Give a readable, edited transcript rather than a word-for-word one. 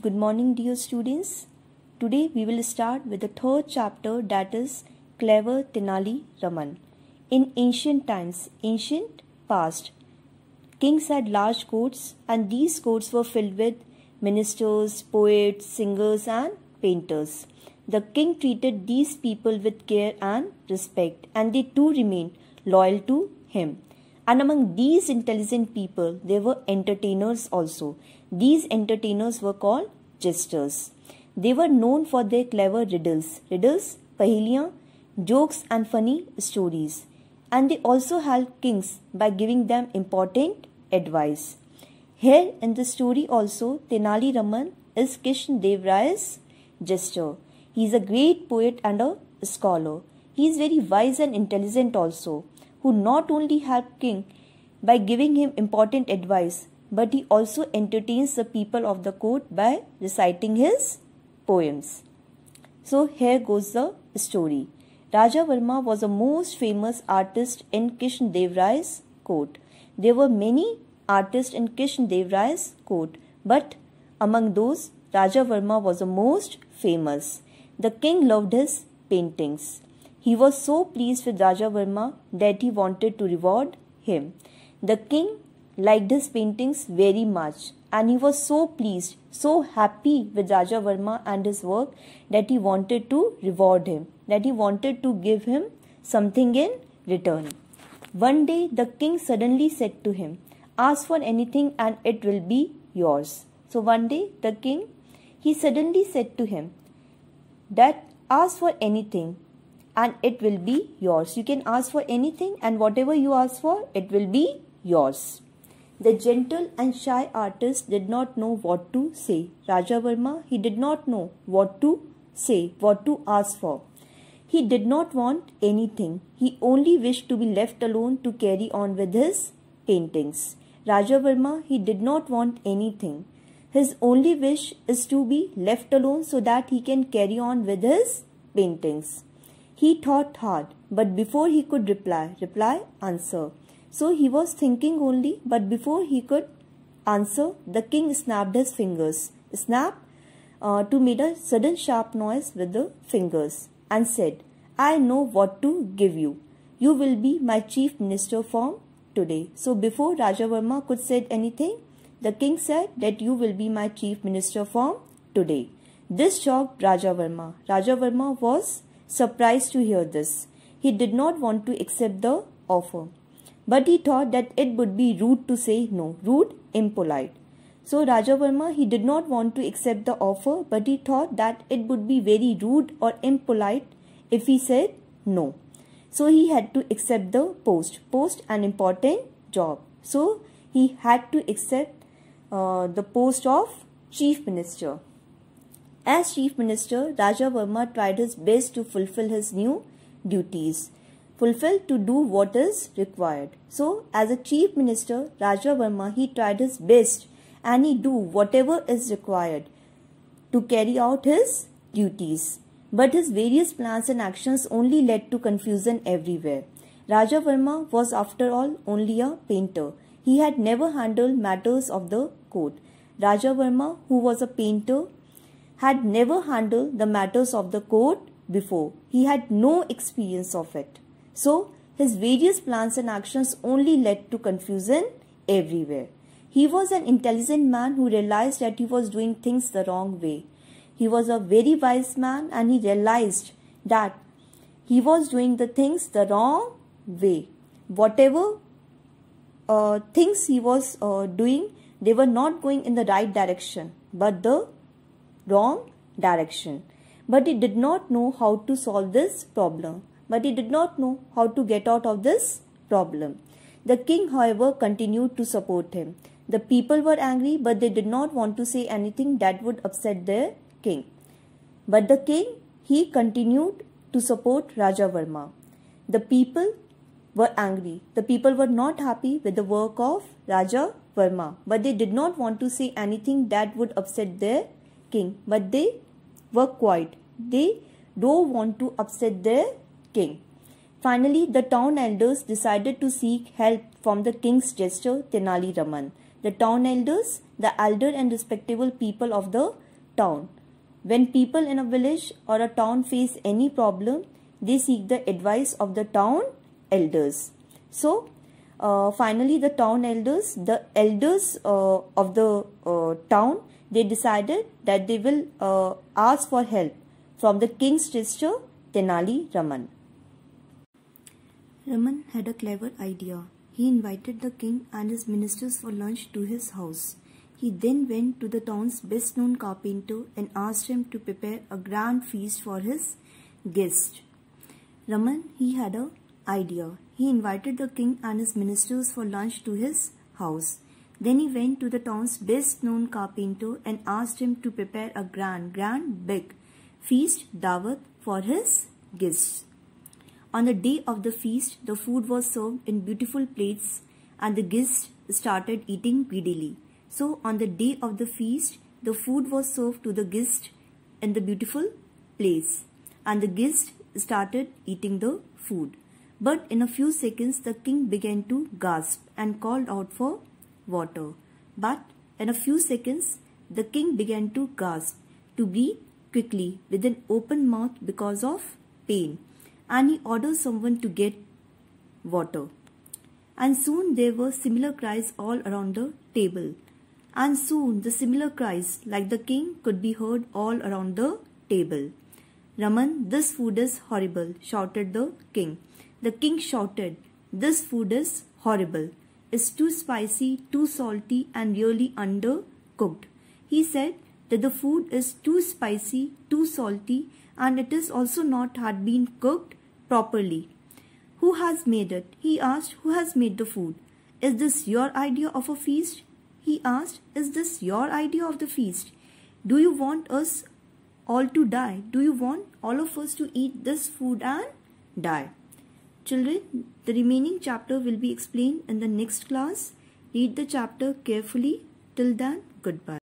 Good morning, dear students. Today we will start with the third chapter, that is Clever Tenali Raman. In ancient times, ancient past, kings had large courts, and these courts were filled with ministers, poets, singers and painters. The king treated these people with care and respect, and they too remained loyal to him. And among these intelligent people, there were entertainers also. These entertainers were called jesters. They were known for their clever riddles, paheliyan, jokes and funny stories. And they also helped kings by giving them important advice. Here in the story also, Tenali Raman is Krishna Dev Rai's jester. He is a great poet and a scholar. He is very wise and intelligent also, who not only helped king by giving him important advice, but he also entertains the people of the court by reciting his poems. So here goes the story. Raja Varma was the most famous artist in Krishna Dev Rai's court. There were many artists in Krishna Dev Rai's court, but among those, Raja Varma was the most famous. The king loved his paintings. He was so pleased with Raja Varma that he wanted to reward him. The king liked his paintings very much, and he was so pleased, so happy with Raja Varma and his work that he wanted to reward him, that he wanted to give him something in return. One day the king suddenly said to him, "Ask for anything and it will be yours." So one day the king, he suddenly said to him that ask for anything and it will be yours. You can ask for anything and whatever you ask for, it will be yours. The gentle and shy artist did not know what to say. Raja Varma, he did not know what to say, what to ask for. He did not want anything. He only wished to be left alone to carry on with his paintings. Raja Varma, he did not want anything. His only wish is to be left alone so that he can carry on with his paintings. He thought hard, but before he could answer. So he was thinking only, but before he could answer, the king snapped his fingers. To make a sudden sharp noise with the fingers and said, "I know what to give you. You will be my chief minister from today." So before Raja Varma could say anything, the king said that you will be my chief minister from today. This shocked Raja Varma. Raja Varma was surprised to hear this. He did not want to accept the offer, but he thought that it would be rude to say no, rude, impolite. So Raja Varma, he did not want to accept the offer, but he thought that it would be very rude or impolite if he said no. So he had to accept the post, an important job. So he had to accept the post of chief minister. As chief minister, Raja Varma tried his best to fulfill his new duties, to do what is required. So as a chief minister, Raja Varma, he tried his best and he do whatever is required to carry out his duties. But his various plans and actions only led to confusion everywhere. Raja Varma was after all only a painter. He had never handled matters of the court. Raja Varma, who was a painter, had never handled the matters of the court before. He had no experience of it. So his various plans and actions only led to confusion everywhere. He was an intelligent man who realized that he was doing things the wrong way. He was a very wise man and he realized that he was doing the things the wrong way. Whatever things he was doing, they were not going in the right direction, but the wrong direction. But he did not know how to solve this problem. But he did not know how to get out of this problem. The king, however, continued to support him. The people were angry, but they did not want to say anything that would upset their king. But the king, he continued to support Raja Varma. The people were angry. The people were not happy with the work of Raja Varma, but they did not want to say anything that would upset their king. But they were quiet. They don't want to upset their king. Finally, the town elders decided to seek help from the king's jester Tenali Raman. The town elders, the elder and respectable people of the town. When people in a village or a town face any problem, they seek the advice of the town elders. So, finally the town elders, the elders of the town, they decided that they will ask for help from the king's jester Tenali Raman. Raman had a clever idea. He invited the king and his ministers for lunch to his house. He then went to the town's best-known carpenter and asked him to prepare a grand feast for his guest. Raman, he had an idea. He invited the king and his ministers for lunch to his house. Then he went to the town's best-known carpenter and asked him to prepare a big feast, dawat, for his guests. On the day of the feast, the food was served in beautiful plates and the guests started eating greedily. So, on the day of the feast, the food was served to the guests in the beautiful plates and the guests started eating the food. But in a few seconds, the king began to gasp and called out for water. But in a few seconds, the king began to gasp, to breathe quickly with an open mouth because of pain. And he ordered someone to get water. And soon there were similar cries all around the table. And soon the similar cries like the king could be heard all around the table. Raman, this food is horrible, shouted the king. The king shouted, this food is horrible. It's too spicy, too salty and really undercooked. He said that the food is too spicy, too salty and it is also not had been cooked properly. Who has made it? He asked. Who has made the food? Is this your idea of a feast? He asked. Is this your idea of the feast? Do you want us all to die? Do you want all of us to eat this food and die? Children, the remaining chapter will be explained in the next class. Read the chapter carefully. Till then, goodbye.